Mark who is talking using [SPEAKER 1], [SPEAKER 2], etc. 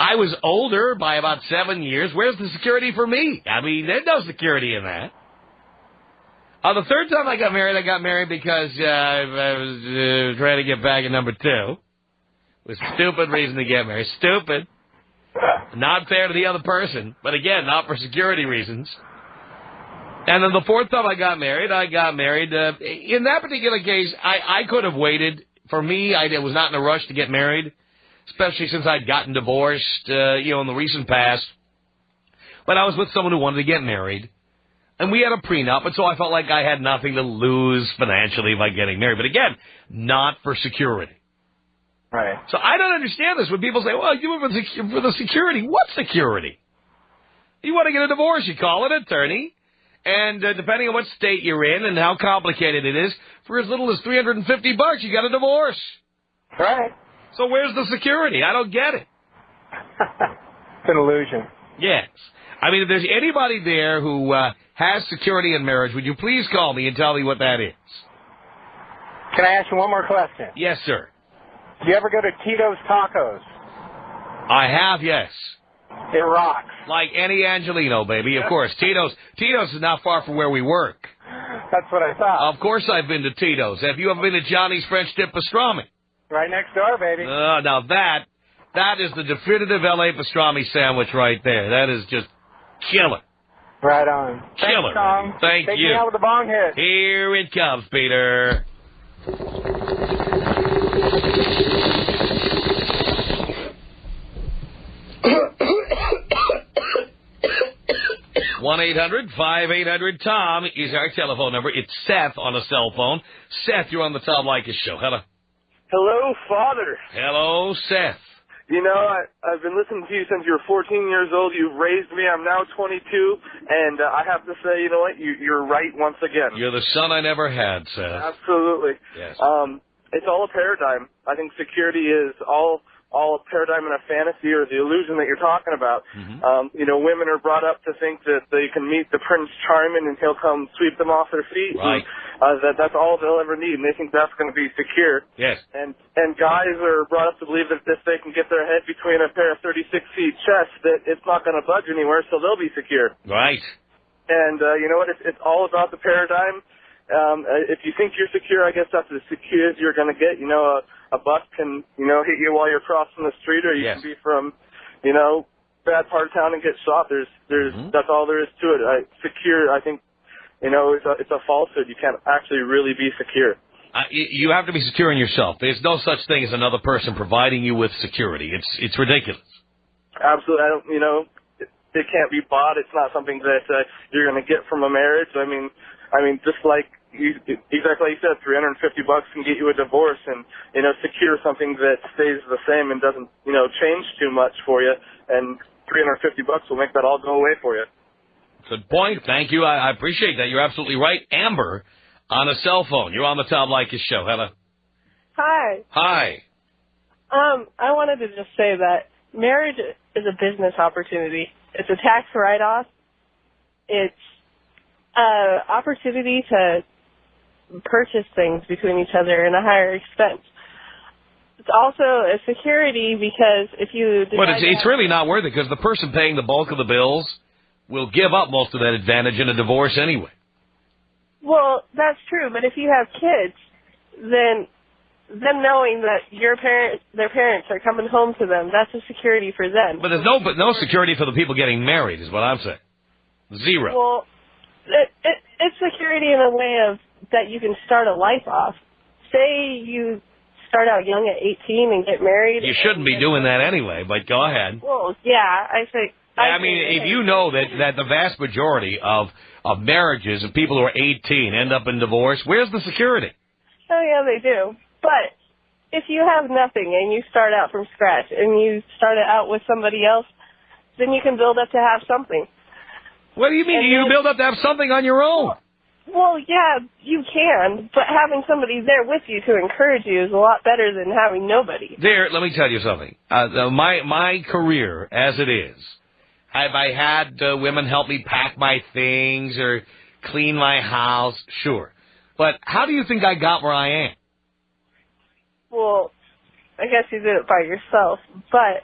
[SPEAKER 1] I was older by about 7 years. Where's the security for me? I mean, there's no security in that. The third time I got married because I was trying to get back at number 2. It was a stupid reason to get married. Stupid. Not fair to the other person, but again, not for security reasons. And then the fourth time I got married in that particular case, I could have waited. For me, I was not in a rush to get married, especially since I'd gotten divorced, in the recent past. But I was with someone who wanted to get married. And we had a prenup, and so I felt like I had nothing to lose financially by getting married. But again, not for security.
[SPEAKER 2] Right.
[SPEAKER 1] So I don't understand this when people say, well, you were for the security. What security? You want to get a divorce, you call an attorney, and depending on what state you're in and how complicated it is, for as little as $350, you got a divorce.
[SPEAKER 2] Right.
[SPEAKER 1] So where's the security? I don't get it.
[SPEAKER 2] It's an illusion.
[SPEAKER 1] Yes. I mean, if there's anybody there who has security in marriage, would you please call me and tell me what that is?
[SPEAKER 2] Can I ask you one more question?
[SPEAKER 1] Yes, sir.
[SPEAKER 2] Do you ever go to Tito's Tacos?
[SPEAKER 1] I have, yes.
[SPEAKER 2] It rocks.
[SPEAKER 1] Like any Angelino, baby, of course. Tito's is not far from where we work.
[SPEAKER 2] That's what I thought.
[SPEAKER 1] Of course I've been to Tito's. Have you ever been to Johnny's French Dip Pastrami?
[SPEAKER 2] Right next door, baby.
[SPEAKER 1] Now that is the definitive L.A. pastrami sandwich right there. That is just killer.
[SPEAKER 2] Right on.
[SPEAKER 1] Killer.
[SPEAKER 2] Thanks, Tom.
[SPEAKER 1] Thank
[SPEAKER 2] Take
[SPEAKER 1] you.
[SPEAKER 2] me out with the bong hit.
[SPEAKER 1] Here it comes, Peter. One 800-5800-TOM is our telephone number. It's Seth on a cell phone. Seth, you're on the Tom Leykis show. Hello.
[SPEAKER 3] Hello, Father.
[SPEAKER 1] Hello, Seth.
[SPEAKER 3] You know, I've been listening to you since you were 14 years old. You've raised me. I'm now 22, and I have to say, you know what? You're right once again.
[SPEAKER 1] You're the son I never had, Seth.
[SPEAKER 3] Absolutely.
[SPEAKER 1] Yes.
[SPEAKER 3] It's all a paradigm. I think security is all a paradigm and a fantasy or the illusion that you're talking about.
[SPEAKER 1] Mm-hmm.
[SPEAKER 3] Women are brought up to think that they can meet the Prince Charming and he'll come sweep them off their feet.
[SPEAKER 1] Right.
[SPEAKER 3] And, that's all they'll ever need, and they think that's going to be secure.
[SPEAKER 1] Yes.
[SPEAKER 3] And guys are brought up to believe that if they can get their head between a pair of 36-feet chests, that it's not going to budge anywhere, so they'll be secure.
[SPEAKER 1] Right.
[SPEAKER 3] And you know what? It's all about the paradigm. If you think you're secure, I guess that's as secure as you're going to get. You know, a bus can, hit you while you're crossing the street, or you
[SPEAKER 1] Yes.
[SPEAKER 3] can be from, bad part of town and get shot. That's all there is to it. Secure, I think, it's a falsehood. You can't actually really be secure.
[SPEAKER 1] You have to be secure in yourself. There's no such thing as another person providing you with security. It's ridiculous.
[SPEAKER 3] Absolutely. It can't be bought. It's not something that you're going to get from a marriage. I mean, just like exactly like you said, $350 can get you a divorce, and secure something that stays the same and doesn't change too much for you, and $350 will make that all go away for you.
[SPEAKER 1] Good point. Thank you. I appreciate that. You're absolutely right. Amber on a cell phone. You're on the Tom Leykis show. Hello.
[SPEAKER 4] Hi.
[SPEAKER 1] Hi.
[SPEAKER 4] I wanted to just say that marriage is a business opportunity. It's a tax write-off. It's an opportunity to purchase things between each other in a higher expense. It's also a security because if you...
[SPEAKER 1] But it's really not worth it because the person paying the bulk of the bills will give up most of that advantage in a divorce anyway.
[SPEAKER 4] Well, that's true, but if you have kids, then them knowing that their parents are coming home to them, that's a security for them.
[SPEAKER 1] But there's no security for the people getting married is what I'm saying. Zero.
[SPEAKER 4] Well, it's security in a way of that you can start a life off. Say you start out young at 18 and get married.
[SPEAKER 1] You shouldn't be doing that anyway, but go ahead.
[SPEAKER 4] Well, yeah, I think...
[SPEAKER 1] I mean, if you know that the vast majority of marriages of people who are 18 end up in divorce, where's the security?
[SPEAKER 4] Oh, yeah, they do. But if you have nothing and you start out from scratch and you start out with somebody else, then you can build up to have something.
[SPEAKER 1] What do you mean? You build up to have something on your own?
[SPEAKER 4] Well, yeah, you can, but having somebody there with you to encourage you is a lot better than having nobody.
[SPEAKER 1] There, let me tell you something. My career, as it is, have I had women help me pack my things or clean my house? Sure. But how do you think I got where I am?
[SPEAKER 4] Well, I guess you did it by yourself, but...